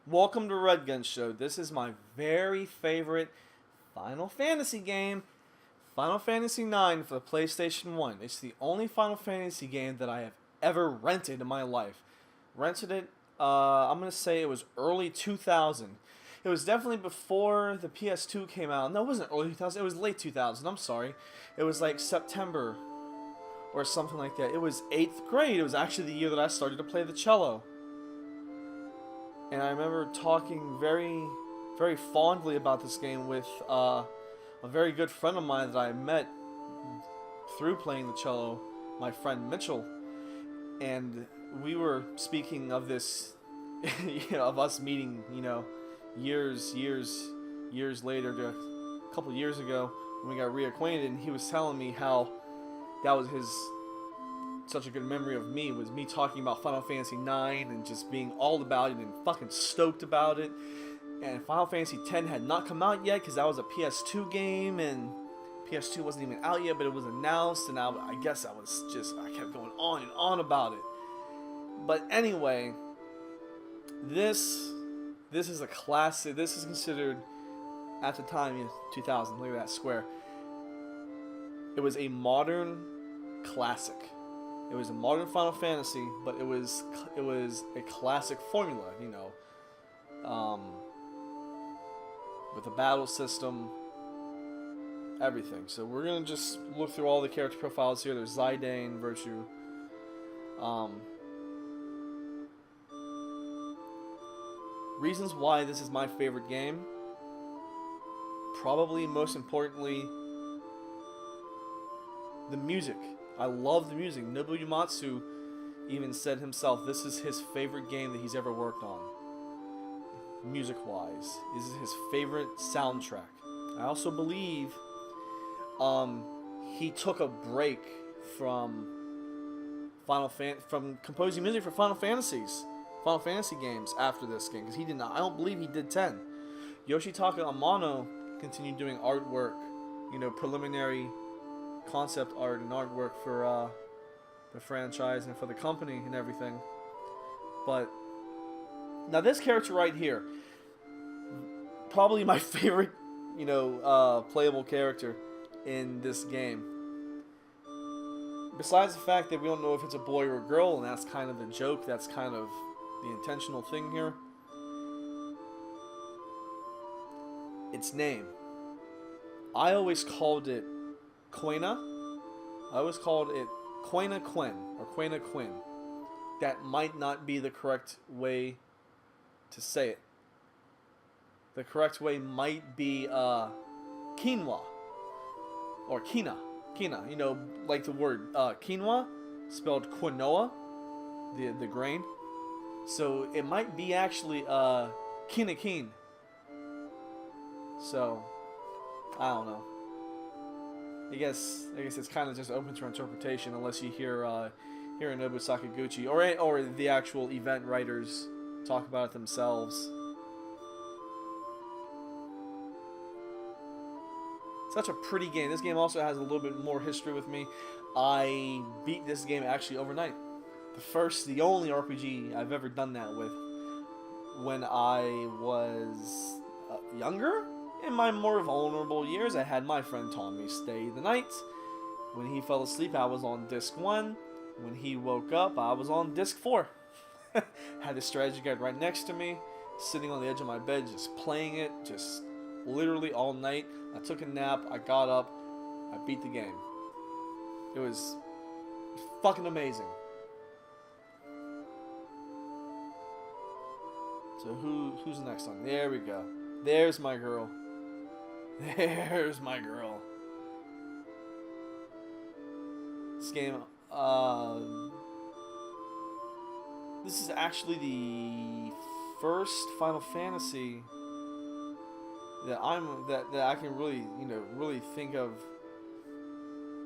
Welcome to Red Gun Show. This is my very favorite Final Fantasy game, Final Fantasy IX for the PlayStation 1. It's the only Final Fantasy game that I have ever rented in my life. Rented it, I'm going to say it was early 2000. It was definitely before the PS2 came out. No, it wasn't early 2000. It was late 2000. I'm sorry. It was like September or something like that. It was 8th grade. It was actually the year that I started to play the cello. And I remember talking very, very fondly about this game with a very good friend of mine that I met through playing the cello, my friend Mitchell. And we were speaking of this, of us meeting, years later, a couple years ago when we got reacquainted. And he was telling me how that was such a good memory of me, was me talking about Final Fantasy IX and just being all about it and fucking stoked about it. And Final Fantasy X had not come out yet because that was a PS2 game and PS2 wasn't even out yet, but it was announced, and I guess I kept going on and on about it. But anyway, this is a classic. This is considered, at the time, 2000, look at that square. It was a modern classic. It was a modern Final Fantasy, but it was a classic formula, with a battle system, everything. So we're gonna just look through all the character profiles here. There's Zidane, Virtue. Reasons why this is my favorite game. Probably most importantly, the music. I love the music. Nobuo Uematsu even said himself, this is his favorite game that he's ever worked on. Music-wise. This is his favorite soundtrack. I also believe he took a break from from composing music for Final Fantasy games after this game, because he did not. I don't believe he did 10. Yoshitaka Amano continued doing artwork, preliminary concept art and artwork for the franchise and for the company and everything. But now this character right here, probably my favorite, playable character in this game. Besides the fact that we don't know if it's a boy or a girl, and that's kind of the joke, that's kind of the intentional thing here. Its name. I always called it Quena. I always called it Quena Quinn or Quena Quinn. That might not be the correct way to say it. The correct way might be quinoa or quina. Quina, like the word quinoa, spelled quinoa, the grain. So it might be actually quinaquine. So I don't know. I guess it's kind of just open to interpretation unless you hear Hironobu Sakaguchi or the actual event writers talk about it themselves. Such a pretty game. This game also has a little bit more history with me. I beat this game actually overnight. The only RPG I've ever done that with. When I was younger, in my more vulnerable years, I had my friend Tommy stay the night. When he fell asleep, I was on disc 1. When he woke up, I was on disc 4. Had the strategy guide right next to me, sitting on the edge of my bed, just playing it, just literally all night. I took a nap, I got up, I beat the game. It was fucking amazing. So who's the next one? There we go. There's my girl. There's my girl. This game, this is actually the first Final Fantasy that I can really think of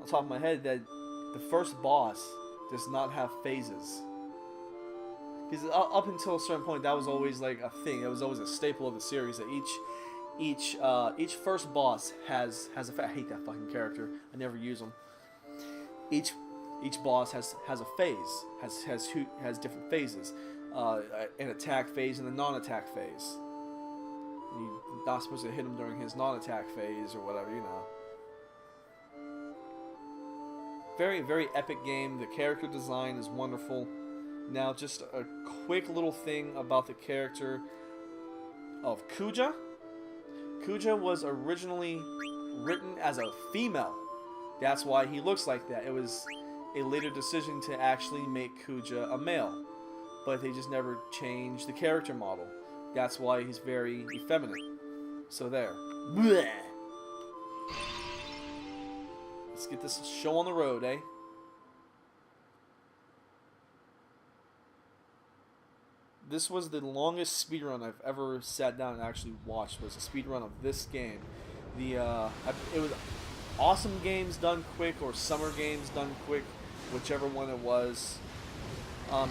on top of my head, that the first boss does not have phases. Because up until a certain point, that was always like a thing. It was always a staple of the series that each first boss has a I hate that fucking character. I never use them. Each boss has a phase, has different phases. an attack phase and a non-attack phase. You're not supposed to hit him during his non-attack phase or whatever, you know. Very, very epic game. The character design is wonderful. Now, just a quick little thing about the character of Kuja. Kuja was originally written as a female. That's why he looks like that. It was a later decision to actually make Kuja a male. But they just never changed the character model. That's why he's very effeminate. So there. Blech. Let's get this show on the road, eh? This was the longest speedrun I've ever sat down and actually watched. Was a speedrun of this game. It was awesome games done quick or summer games done quick, whichever one it was.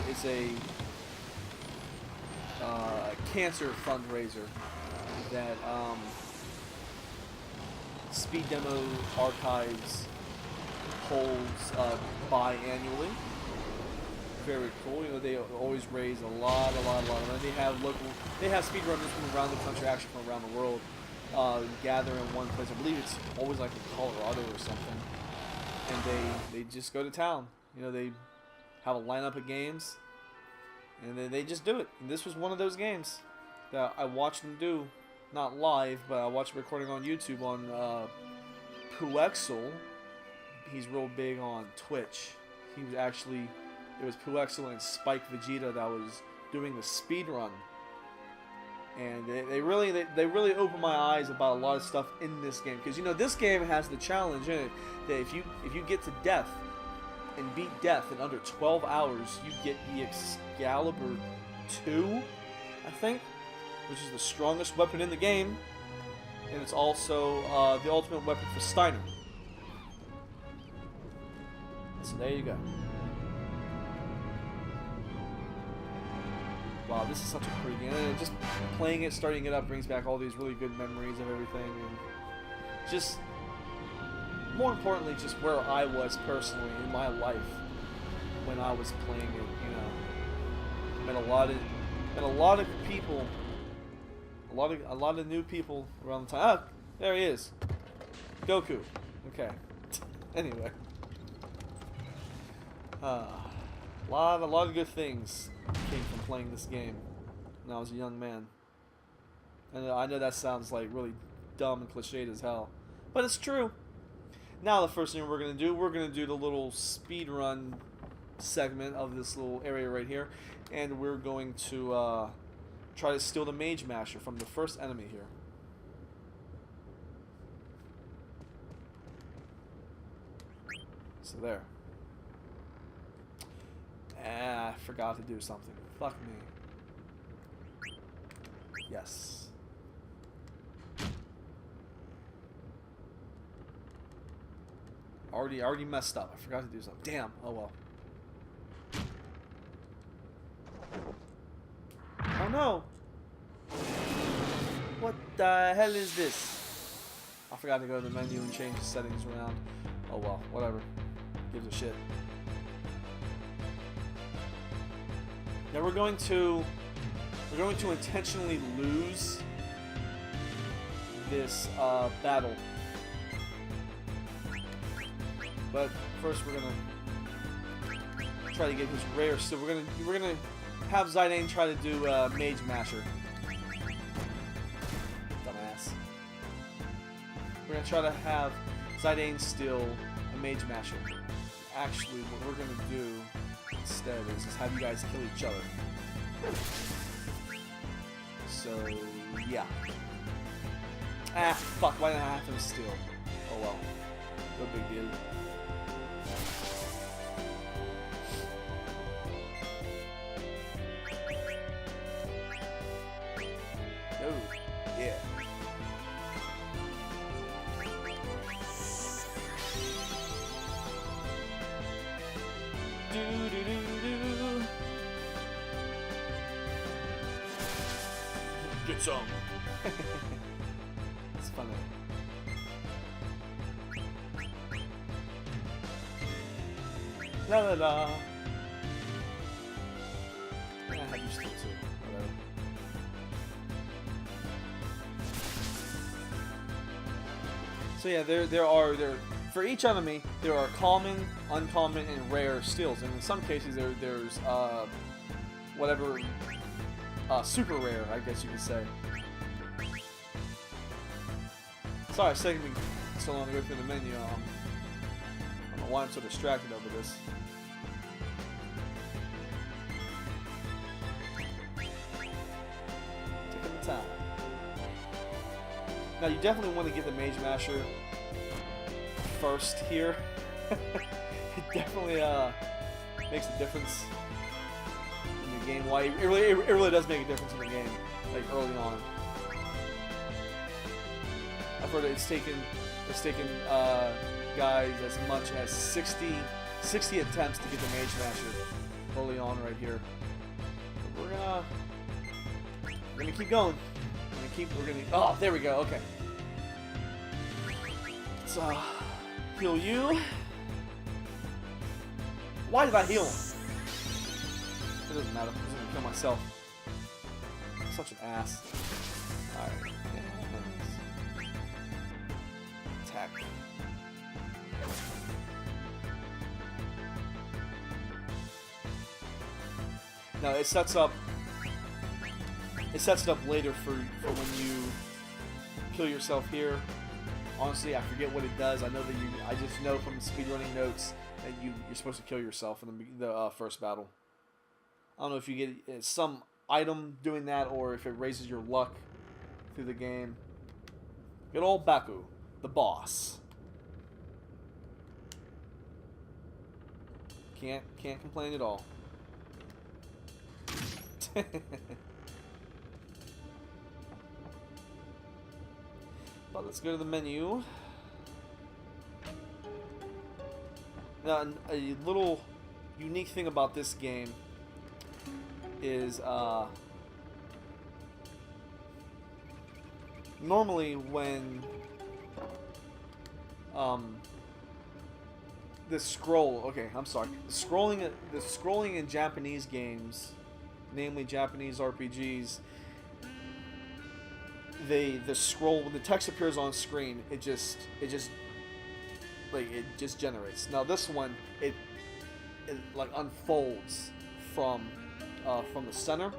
It's a cancer fundraiser that Speed Demo Archives holds biannually. Very cool. You know, they always raise a lot of money. They have speedrunners from around the country, actually from around the world, gather in one place. I believe it's always like in Colorado or something, and they just go to town. You know, they have a lineup of games, and they just do it. And this was one of those games that I watched them do, not live, but I watched a recording on YouTube on Puexel. He's real big on Twitch. He was actually, it was Puexel and Spike Vegeta that was doing the speed run, and they really opened my eyes about a lot of stuff in this game, because you know this game has the challenge in it that if you get to death and beat death in under 12 hours, you get the Excalibur 2, I think, which is the strongest weapon in the game, and it's also the ultimate weapon for Steiner. So there you go. Wow, this is such a pretty game. And just playing it, starting it up, brings back all these really good memories of everything, and just more importantly, just where I was personally in my life when I was playing it. You know, met a lot of people, a lot of new people around the time. Ah, there he is, Goku. Okay. Anyway, a lot of good things came from playing this game when I was a young man. And I know that sounds like really dumb and cliched as hell, but it's true. Now the first thing we're going to do the little speed run segment of this little area right here, and we're going to try to steal the Mage Masher from the first enemy here. So there. I forgot to do something. Fuck me. Yes. Already messed up. I forgot to do something. Damn. Oh well. Oh no. What the hell is this? I forgot to go to the menu and change the settings around. Oh well. Whatever. Gives a shit. Now we're going to intentionally lose this battle, but first we're gonna try to get his rare. So we're gonna have Zidane try to do Mage Masher. Dumbass. We're gonna try to have Zidane steal a Mage Masher. Actually, what we're gonna do instead is have you guys kill each other. So yeah. Ah, fuck! Why did I have to steal? Oh well, no big deal. Oh yeah. Get some. It's funny. La la la. I'm gonna have you you still too. Whatever. So yeah, there for each enemy there are common, uncommon, and rare steals, and in some cases there's whatever super rare, I guess you could say. Sorry, it's taking me so long to go through the menu. I don't know why I'm so distracted over this. Taking the time. Now you definitely want to get the Mage Masher first here. It definitely makes a difference in the game. Why it really does make a difference in the game, like early on. I've heard it's taken guys as much as 60 attempts to get the Mage Masher early on right here. But we're gonna keep going. Oh, there we go. Okay. Let's heal you. Why did I heal him? It doesn't matter. I'm just gonna kill myself. I'm such an ass. Alright. Attack. Now it sets it up later for when you kill yourself here. Honestly, I forget what it does. I know that I just know from speedrunning notes that you're supposed to kill yourself in the first battle. I don't know if you get some item doing that or if it raises your luck through the game. Good old Baku, the boss. Can't complain at all. But let's go to the menu. Now, a little unique thing about this game is normally when the scrolling in Japanese games, namely Japanese RPGs, the scroll, when the text appears on screen, it just generates. Now this one, it like unfolds from the center.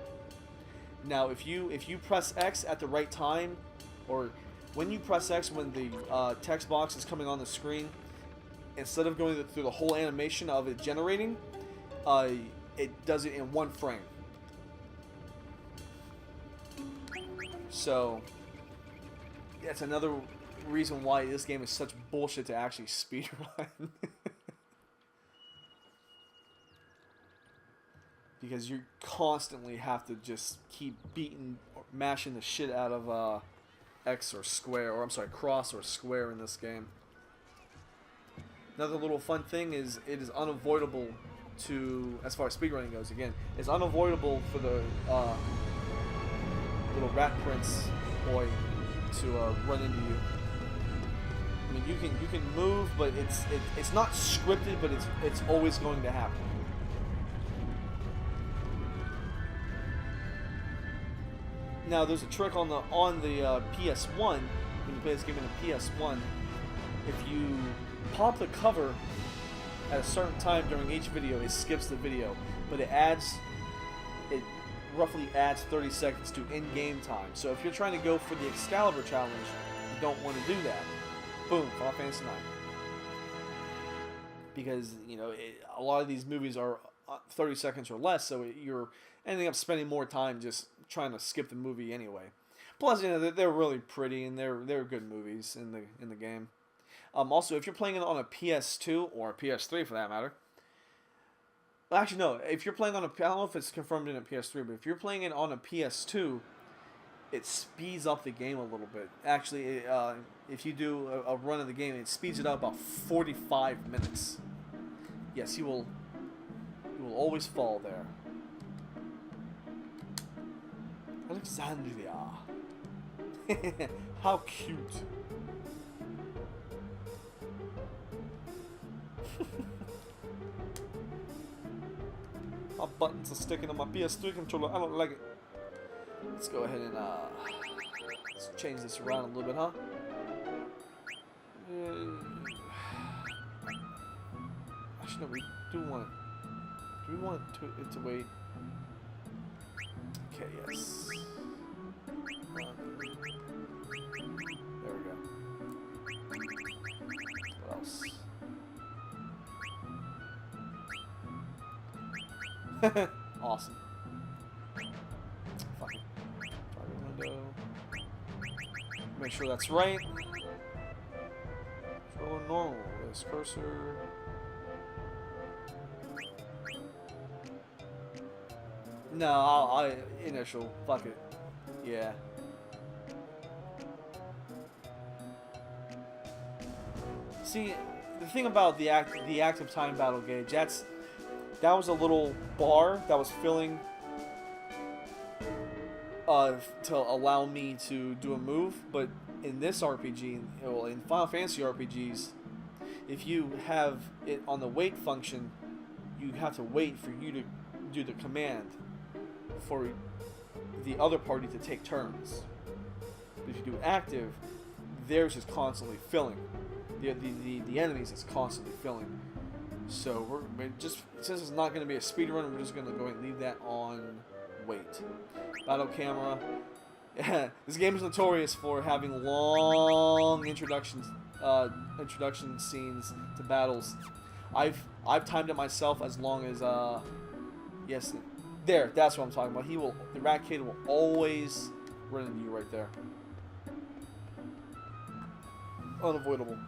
Now if you press X at the right time, or when you press X when the text box is coming on the screen, instead of going through the whole animation of it generating, it does it in one frame. So that's another reason why this game is such bullshit to actually speedrun. Because you constantly have to just keep mashing the shit out of X or square, or I'm sorry, cross or square in this game. Another little fun thing is it is unavoidable to, as far as speedrunning goes, again, it's unavoidable for the little rat prince boy to run into you. I mean, you can move, but it's not scripted, but it's always going to happen. Now, there's a trick on the PS1 when you play this game in the PS1. If you pop the cover at a certain time during each video, it skips the video, but it roughly adds 30 seconds to in-game time. So if you're trying to go for the Excalibur challenge, you don't want to do that. Boom, Final Fantasy IX. Because, you know, a lot of these movies are 30 seconds or less, so you're ending up spending more time just trying to skip the movie anyway. Plus, you know, they're really pretty and they're good movies in the game. Also, if you're playing it on a PS2 or a PS3 for that matter. Well, actually, no. If you're playing on I don't know if it's confirmed in a PS3, but if you're playing it on a PS2, it speeds up the game a little bit. Actually, if you do a run of the game, it speeds it up about 45 minutes. Yes, you will always fall there. Alexandria. How cute. My buttons are sticking on my PS3 controller. I don't like it. Let's go ahead and let's change this around a little bit, huh? Actually, no, we do want it. Do we want it to wait? Okay, yes. There we go. What else? Awesome. Fucking target window. Make sure that's right. Control normal. This cursor. No, I initial. Fuck it. Yeah. See, the thing about the active time battle gauge, that was a little bar that was filling to allow me to do a move, but in this RPG, well, in Final Fantasy RPGs, if you have it on the wait function, you have to wait for you to do the command for the other party to take turns. If you do active, theirs is constantly filling. The enemies is constantly filling. So we're just, since it's not going to be a speed run, we're just going to go ahead and leave that on wait. Battle camera. This game is notorious for having long introduction scenes to battles. I've timed it myself as long as yes, there. That's what I'm talking about. The Rat Kid will always run into you right there. Unavoidable.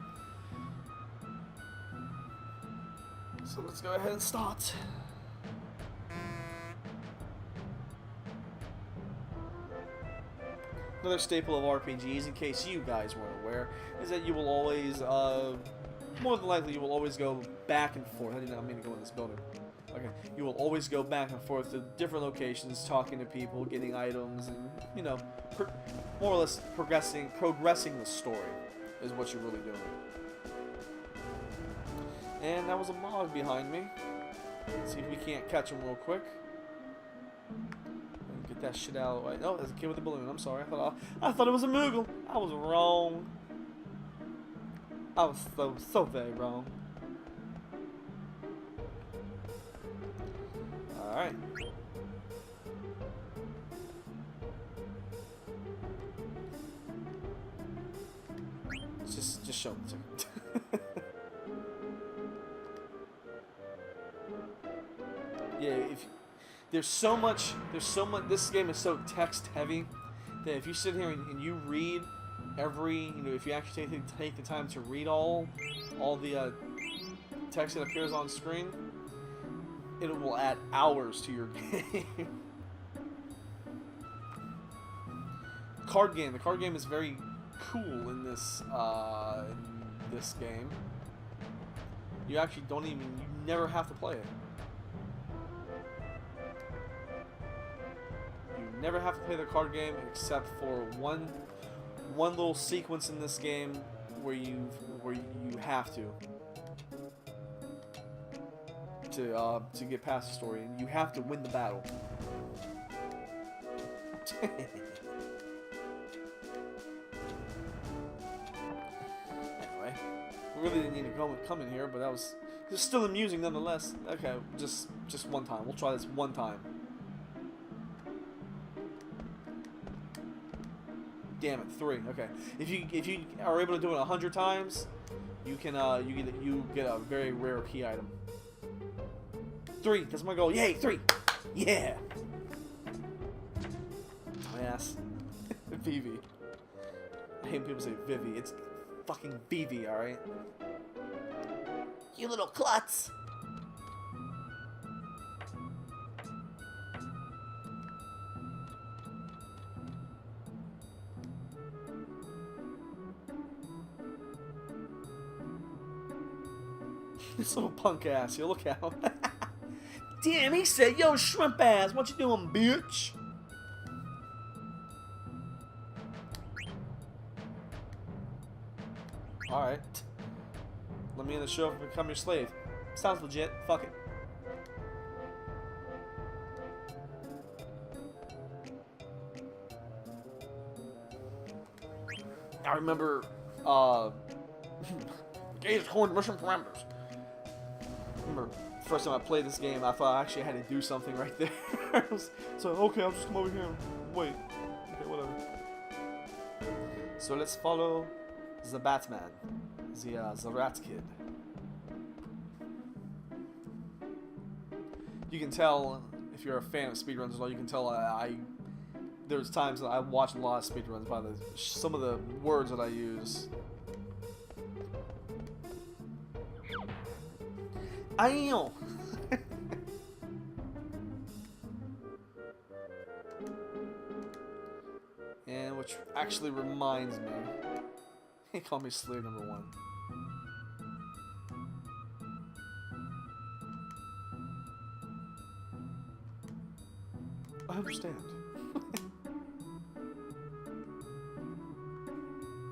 So let's go ahead and start. Another staple of RPGs, in case you guys weren't aware, is that you will always, more than likely, you will always go back and forth. I did not mean to go in this building. Okay, you will always go back and forth to different locations, talking to people, getting items, and, you know, more or less progressing the story is what you're really doing. And that was a mod behind me. Let's see if we can't catch him real quick. Get that shit out of the way. Oh, there's a kid with a balloon. I'm sorry. I thought it was a Moogle. I was wrong. I was so very wrong. All right. Just show me. Yeah, there's so much. This game is so text heavy that if you sit here and you read if you actually take the time to read all the text that appears on screen, it will add hours to your game. Card game. The card game is very cool in this game. You actually you never have to play it. You never have to play the card game except for one little sequence in this game where you have to get past the story, and you have to win the battle. Anyway, we really didn't need to come in here, but that was still amusing nonetheless. Okay, just one time. We'll try this one time. Damn it, 3. Okay, if you are able to do it 100 times, you can you get a very rare key item. 3. That's my goal. Yay, 3. Yeah. My ass. Vivi. I hate when people say Vivi. It's fucking Vivi, all right. You little klutz. This little punk ass, you look out. Damn, he said, yo, shrimp ass, what you doing, bitch? Alright. Let me in the show and become your slave. Sounds legit. Fuck it. I remember Gauge according to mission parameters. I remember first time I played this game, I thought I actually had to do something right there. So okay, I'll just come over here and wait. Okay, whatever. So let's follow the Batman, the Rat Kid. You can tell if you're a fan of speedruns as well. You can tell there's times that I watch a lot of speedruns by some of the words that I use. Ayo. And which actually reminds me, he called me Slayer number 1. I understand.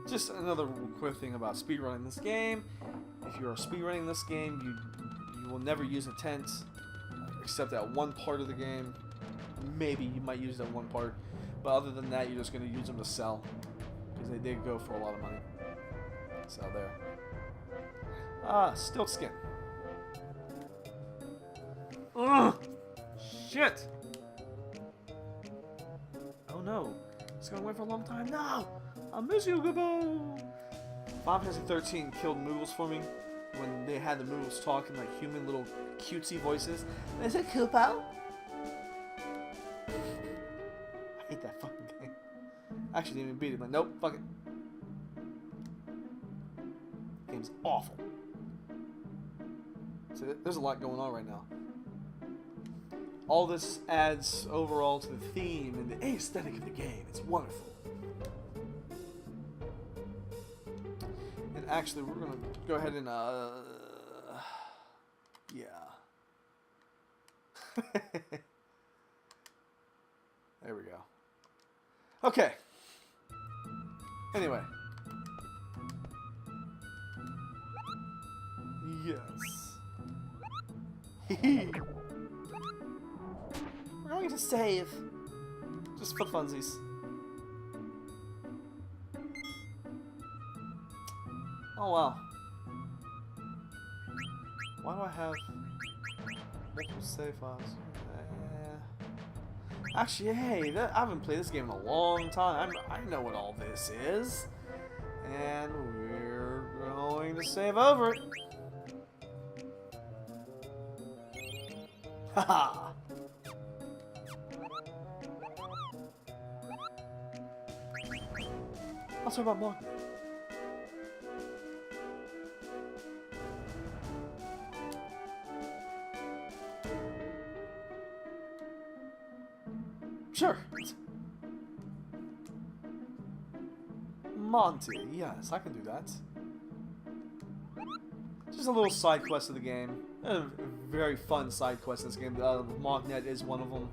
Just another quick thing about speedrunning this game. If you're speedrunning this game, you will never use a tent, except at one part of the game. Maybe you might use that one part, but other than that, you're just going to use them to sell, because they did go for a lot of money. So there. Stilt skin. Ugh! Shit! Oh no, it's going away for a long time. No! I miss you, Gabo! Final Fantasy 13 killed Moogles for me when they had the Moogles talking like human little cutesy voices. Is it Koopo? I hate that fucking game. Actually, didn't even beat it. Like, nope, fuck it. Game's awful. So there's a lot going on right now. All this adds overall to the theme and the aesthetic of the game. It's wonderful. And actually, we're gonna go ahead and yeah. There we go. Okay. Anyway. Yes. We're going to save. Just for funsies. Oh wow. Why do I have multiple save files? Actually, hey, I haven't played this game in a long time. I know what all this is. And we're going to save over it. Haha! I'll talk about more. Sure. Monty, yes, I can do that. Just a little side quest of the game. A very fun side quest in this game. Mocknet is one of them.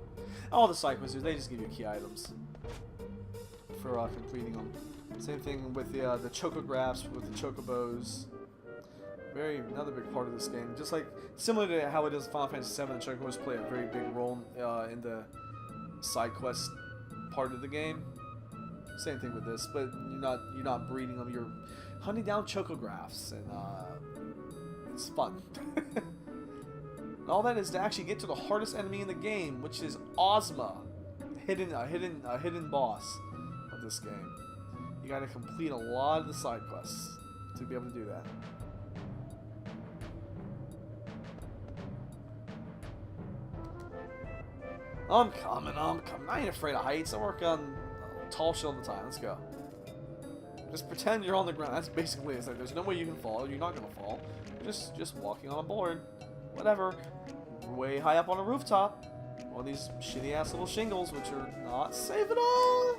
All the side quests, they just give you key items for completing them. Same thing with the chocographs, with the chocobos. Another big part of this game. Just like, similar to how it is in Final Fantasy VII, the chocobos play a very big role in the side quest part of the game. Same thing with this, but you're not breeding them. You're hunting down chocographs, and it's fun. And all that is to actually get to the hardest enemy in the game, which is Ozma, a hidden boss of this game. You got to complete a lot of the side quests to be able to do that. I'm coming. I ain't afraid of heights. I work on tall shit all the time. Let's go. Just pretend you're on the ground. That's basically it. It's like, there's no way you can fall. You're not going to fall. You're just walking on a board. Whatever. Way high up on a rooftop. One of these shitty ass little shingles, which are not safe at all.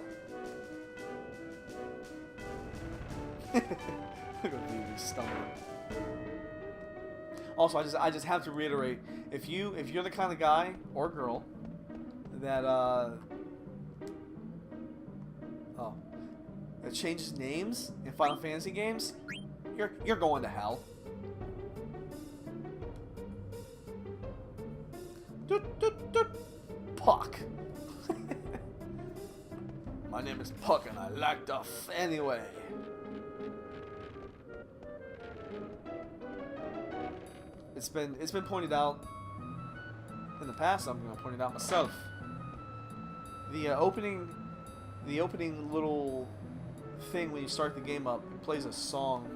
Look at me stumbling. Also, I just have to reiterate, if you're the kind of guy or girl that that changes names in Final Fantasy games, you're going to hell. Puck. My name is Puck and I like to anyway. it's been pointed out in the past. I'm gonna point it out myself. The opening little thing when you start the game up, it plays a song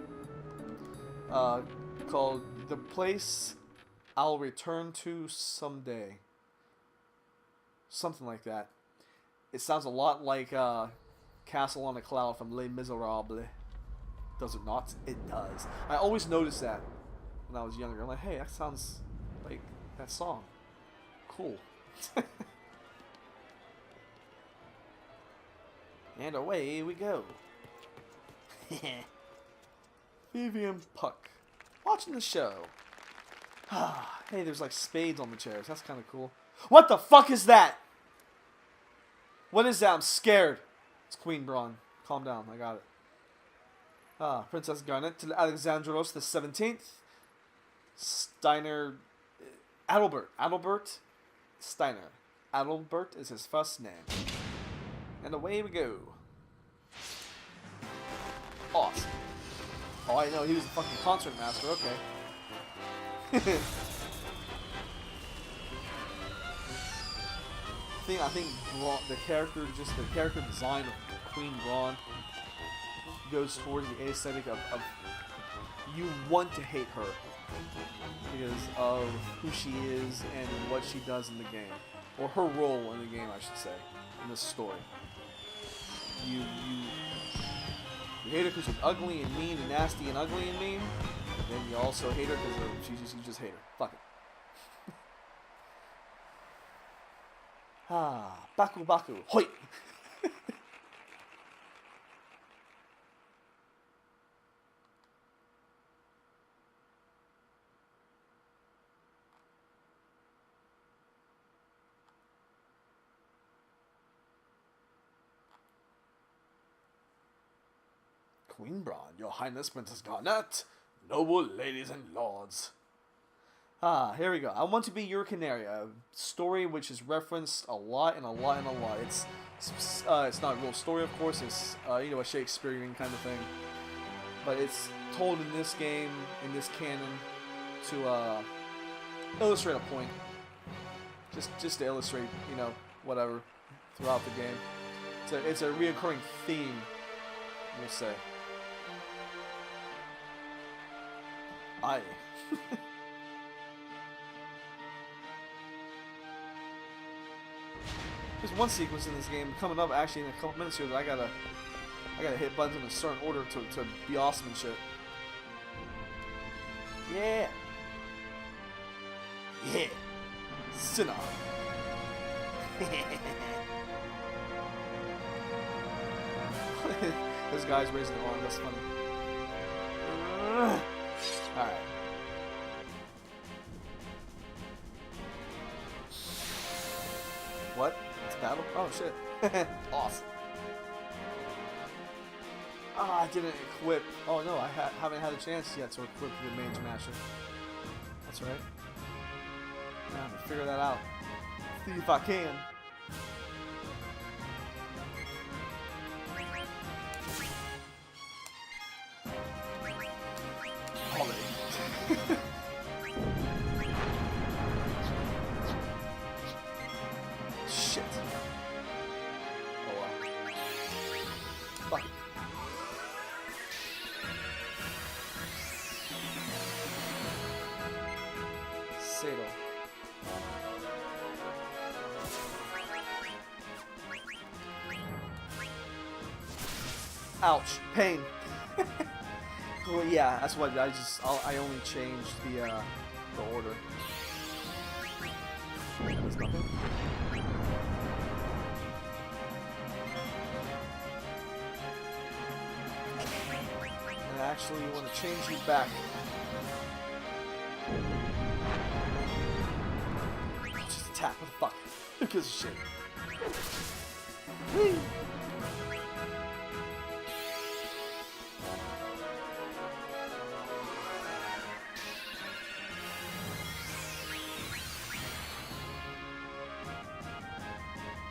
called "The Place I'll Return to Someday." Something like that. It sounds a lot like Castle on a Cloud from Les Miserables. Does it not? It does. I always noticed that when I was younger. I'm like, hey, that sounds like that song. Cool. And away we go. Vivian Puck. Watching the show. Hey, there's like spades on the chairs. That's kind of cool. What the fuck is that? What is that? I'm scared. It's Queen Braun. Calm down. I got it. Princess Garnet to Alexandros the 17th. Steiner. Adalbert Steiner. Adalbert is his first name. And away we go. Awesome. Oh, I know. He was a fucking concert master. Okay. I think the character design of Queen Braun goes towards the aesthetic of you want to hate her because of who she is and what she does in the game, or her role in the game, I should say, in the story. You hate her because she's ugly and mean and nasty and ugly and mean, and then you also hate her because you just hate her. Fuck it. Baku Baku, hoi! Queen Braun, Your Highness Princess Garnet, noble ladies and lords. Here we go. I Want to Be Your Canary, a story which is referenced a lot and a lot and a lot. It's not a real story, of course. It's you know, a Shakespearean kind of thing, but it's told in this game, in this canon, to illustrate a point. Just to illustrate, you know, whatever throughout the game. It's a reoccurring theme, we'll say. Aye. There's one sequence in this game coming up actually in a couple minutes here that I gotta hit buttons in a certain order to be awesome and shit. Yeah. Yeah. Sinner. This guy's raising the arm, that's funny. Alright. What? It's battle? Oh shit. Awesome. I didn't equip. Oh no, I haven't had a chance yet to equip the main Smasher. That's right. Now I'm gonna figure that out. See if I can. Shit. Oh well. Fuck. Sato. Ouch. Pain. Well, yeah, that's what I only changed the order. There's nothing. And actually, you want to change you back. Just attack. What the fuck? Who gives a shit? Whee!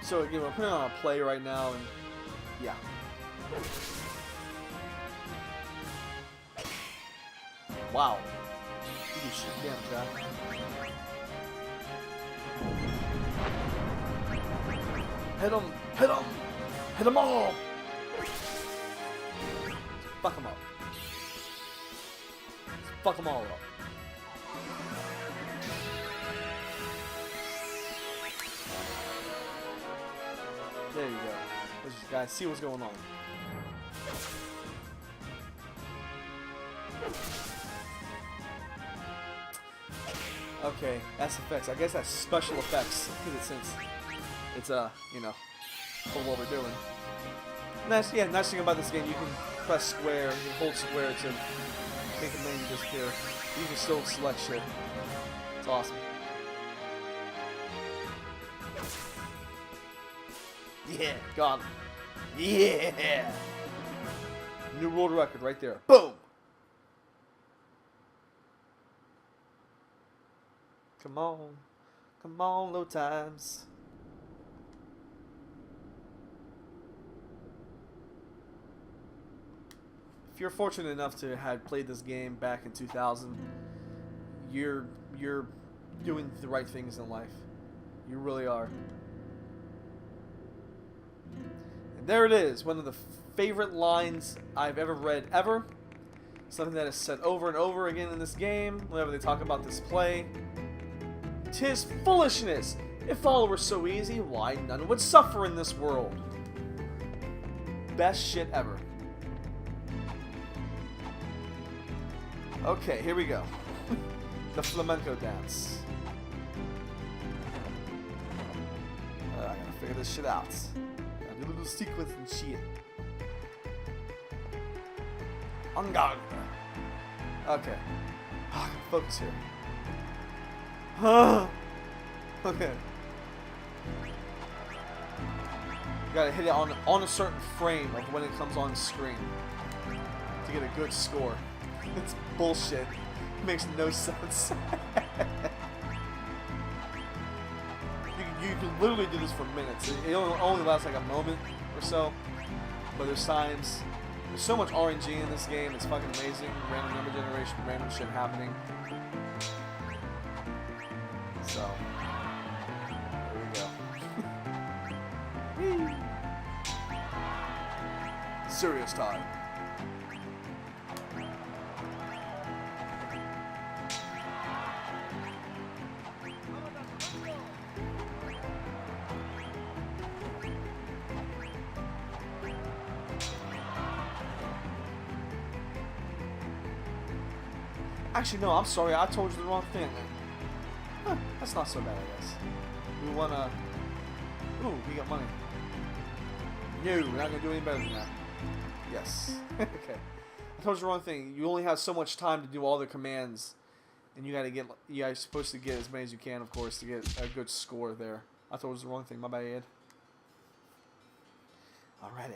So again, we're putting on a play right now, and yeah. Wow. You do shit damage, guy. Hit him! Hit him! Hit them all! Fuck them up. Fuck them all up. There you go. Let's just, guys, see what's going on. Okay, that's effects. I guess that's special effects, since it's you know, for what we're doing. Nice, yeah. Nice thing about this game, you can press square, you can hold square to make the menu disappear. You can still select shit. It's awesome. Yeah, got him. Yeah. New world record right there. Boom. Come on, low times. If you're fortunate enough to have played this game back in 2000, you're doing the right things in life. You really are. And there it is, one of the favorite lines I've ever read ever. Something that is said over and over again in this game whenever they talk about this play. "'Tis foolishness! If all were so easy, why none would suffer in this world." Best shit ever. Okay, here we go. The flamenco dance. I gotta figure this shit out. Gotta do a little sequence and shit. On guard. Okay. I gotta focus here. Okay. You gotta hit it on a certain frame of when it comes on screen to get a good score. It's bullshit. It makes no sense. you can literally do this for minutes. It only lasts like a moment or so. But there's times. There's so much RNG in this game. It's fucking amazing. Random number generation, random shit happening. So, here we go. Serious time. Actually, no, I'm sorry. I told you the wrong thing. Huh, that's not so bad, I guess. We wanna... Ooh, we got money. No, we're not gonna do any better than that. Yes. Okay. I told you the wrong thing. You only have so much time to do all the commands. And you gotta get... You're supposed to get as many as you can, of course, to get a good score there. I thought it was the wrong thing. My bad. Alrighty.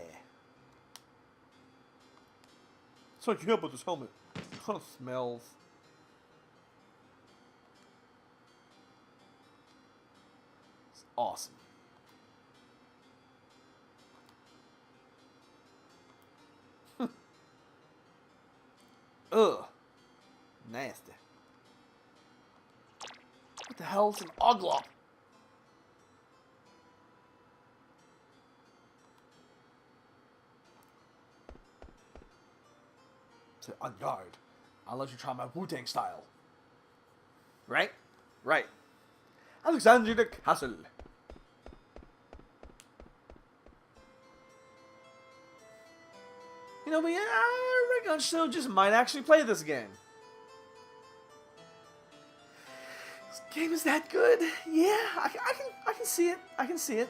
So I can't help with this helmet. It kind of smells. It's awesome. Ugh. Nasty. What the hell is an oglop? Say, on guard. I'll let you try my Wu-Tang style. Right? Right. Alexander the Castle. You know, but yeah, REDGUNSHOW just might actually play this game. This game is that good? Yeah, I can see it. I can see it.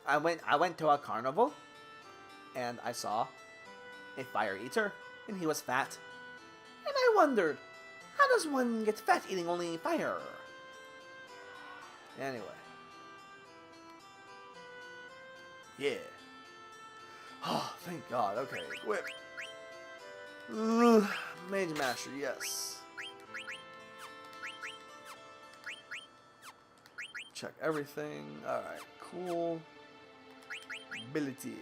I went to a carnival, and I saw a fire eater, and he was fat. And I wondered, how does one get fat eating only fire? Anyway. Yeah. Oh, thank God. Okay, whip. Mage Master, yes. Check everything. Alright, cool. Ability.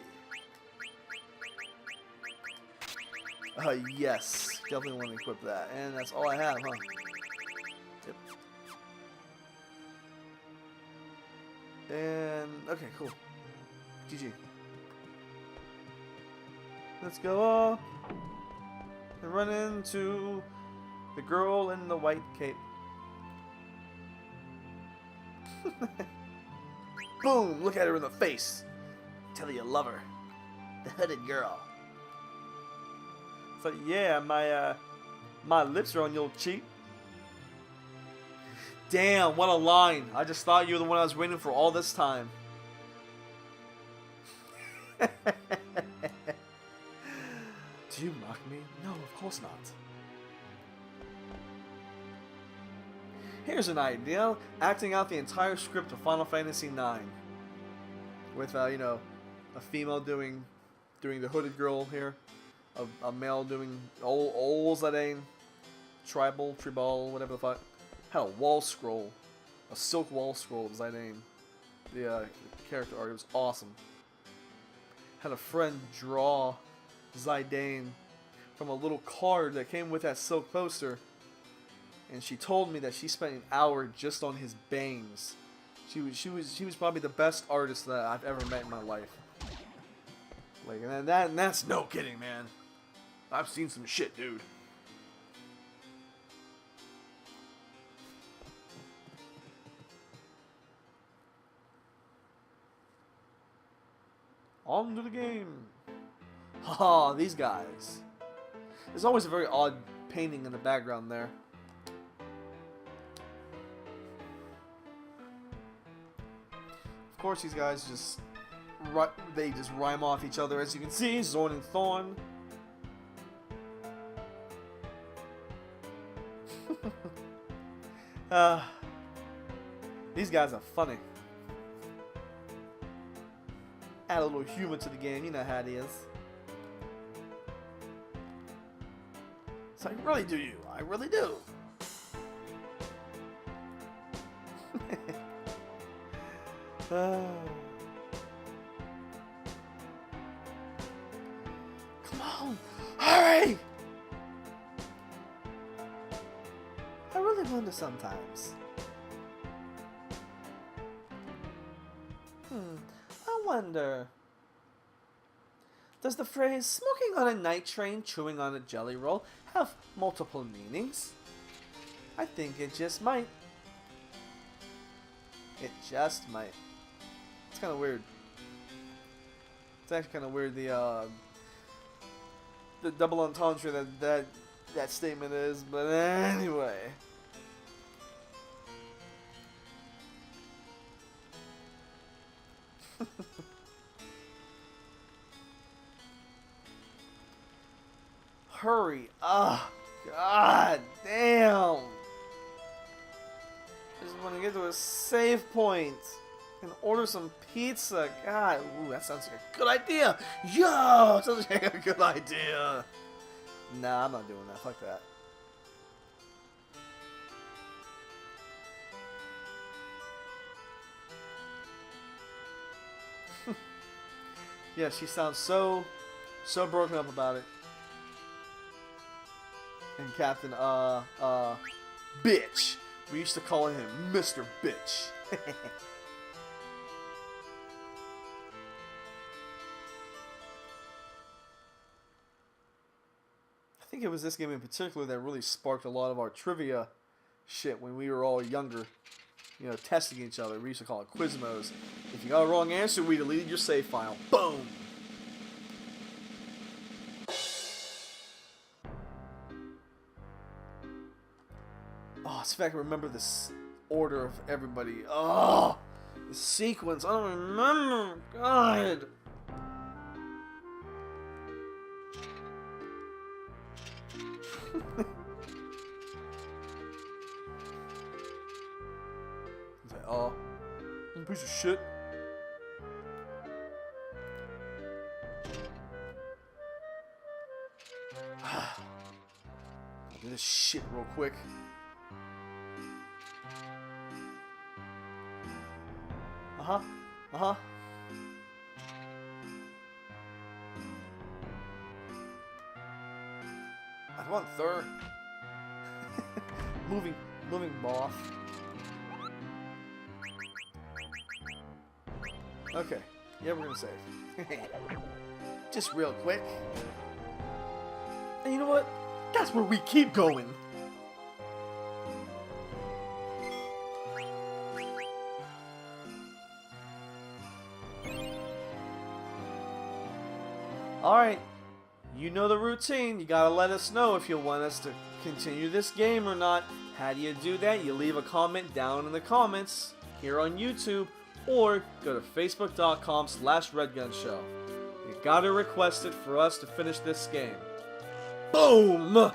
Yes. Definitely want to equip that. And that's all I have, huh? Yep. And, okay, cool. GG. Let's go up and run into the girl in the white cape. Boom! Look at her in the face. Tell her you love her. The hooded girl. It's like, yeah, my lips are on your cheek. Damn, what a line. I just thought you were the one I was waiting for all this time. Do you mock me? No, of course not. Here's an idea. Acting out the entire script of Final Fantasy IX. With, you know, a female doing the hooded girl here. A male doing old Zidane. Tribal, whatever the fuck. Had a wall scroll. A silk wall scroll of Zidane. The character art, it was awesome. Had a friend draw Zidane from a little card that came with that silk poster. And she told me that she spent an hour just on his bangs. She was probably the best artist that I've ever met in my life. Like, and that's no kidding, man. I've seen some shit, dude. On to the game. Haha, these guys. There's always a very odd painting in the background there. Of course, these guys just rhyme off each other, as you can see. Zorn and Thorn. These guys are funny. Add a little humor to the game, you know how it is. So I really do you. I really do. Come on, hurry! I really wonder sometimes. I wonder. Does the phrase smoking on a night train, chewing on a jelly roll have multiple meanings? I think it just might. It just might. It's kind of weird. It's actually kind of weird the double entendre that statement is, but anyway. Hurry. Ah, god damn. I just want to get to a save point and order some pizza. God, ooh, that sounds like a good idea. Yo, sounds like a good idea. Nah, I'm not doing that. Fuck that. Yeah, she sounds so broken up about it. And Captain, Bitch. We used to call him Mr. Bitch. I think it was this game in particular that really sparked a lot of our trivia shit when we were all younger. You know, testing each other. We used to call it Quizmos. If you got a wrong answer, we deleted your save file. Boom! Oh, it's fact I remember this order of everybody. Oh, the sequence. I don't remember. God. He's like, oh, you piece of shit. Do this shit real quick. Uh-huh. Come on, Thur. moving moth. Okay. Yeah, we're gonna save. Just real quick. And you know what? That's where we keep going. Alright, you know the routine. You gotta let us know if you want us to continue this game or not. How do you do that? You leave a comment down in the comments here on YouTube or go to facebook.com/RedGunShow. You gotta request it for us to finish this game. Boom!